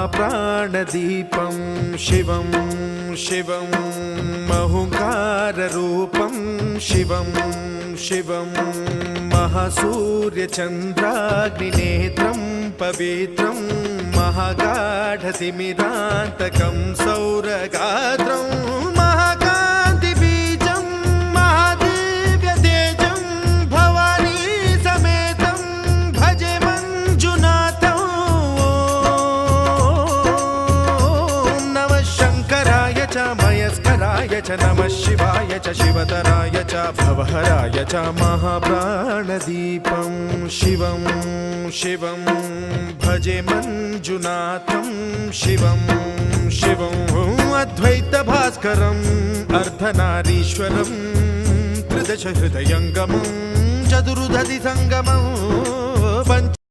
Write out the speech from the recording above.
महाप्राणदीपं शिवं शिवं महुङ्काररूपं शिवं शिवं महासूर्यचन्द्राग्निनेत्रं पवित्रं महागाढतिमिरान्तकं सौरगात्रं महाकान्तिबीजं महादिव्यतेजं भवानी समेतं भजे मञ्जुनाथं। ॐ नमः शङ्कराय च मयस्कराय च नमः शिवाय च शिवतराय च भवहराय च महाप्राणदीपं शिवं शिवं भजे मञ्जुनाथं शिवं शिवं अद्वैतभास्करम् अर्धनारीश्वरं त्रिदश हृदयङ्गमं चतुर्दधि सङ्गमं पञ्च